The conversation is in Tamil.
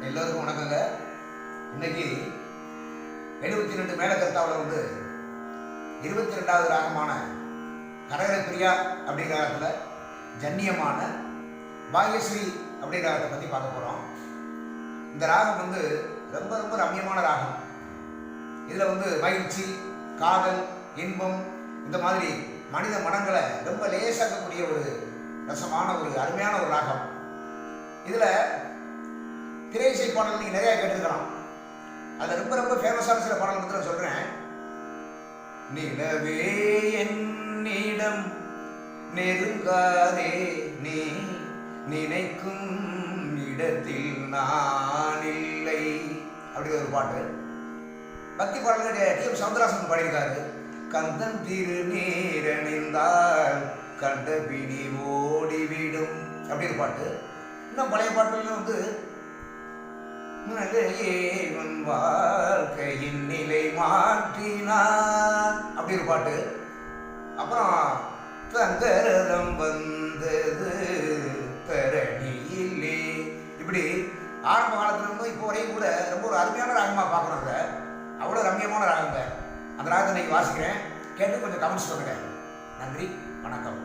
எல்லோருக்கும் வணக்கங்க. இன்னைக்கு 72 மேலக்கர்த்தாவில் வந்து 22வது ராகமான கரகர பிரியா அப்படிங்கிற ராகத்தில் ஜன்னியமான பாக்யஸ்ரீ அப்படிங்கிற ராகத்தை பற்றி பார்க்க போகிறோம். இந்த ராகம் வந்து ரொம்ப ரொம்ப ரம்மியமான ராகம். இதில் வந்து மகிழ்ச்சி, காதல், இன்பம் இந்த மாதிரி மனித மனங்களை ரொம்ப லேசாக்கக்கூடிய ஒரு ரசமான ஒரு அருமையான ஒரு ராகம். இதில் திரையிசை பாடல் நீங்கள் நிறையா கேட்டிருக்கலாம். அதில் ரொம்ப ரொம்ப ஃபேமஸான சில பாடல் வந்து நான் சொல்கிறேன். நிலவே என்னிடம் நெருங்காதே, நீ நினைக்கும் இடத்தில் நான் இல்லை அப்படி ஒரு பாட்டு. பக்தி பாடல் டி.எம். சௌந்தரராஜன் பாடியிருக்காரு. கந்தன் திருநீரணிந்தால் கண்ட பிடி ஓடிவிடும் அப்படி ஒரு பாட்டு. இன்னும் பழைய பாட்டுலாம் வந்து நலையேவன் வாழ்க்கையின் நிலை மாற்றினான் அப்படி ஒரு பாட்டு. அப்புறம் தங்கரதம் வந்தது தரணியிலே, இப்படி ஆரம்ப காலத்துல இருந்து இப்போ வரையும் கூட ரொம்ப ஒரு அருமையான ராகமாக பார்க்குறோங்க. அவ்வளோ ரம்மியமான ராகங்க. அந்த ராகத்தை இன்னைக்கு வாசிக்கிறேன். கேட்டு கொஞ்சம் கமெண்ட்ஸ் சொல்லுங்க. நன்றி, வணக்கம்.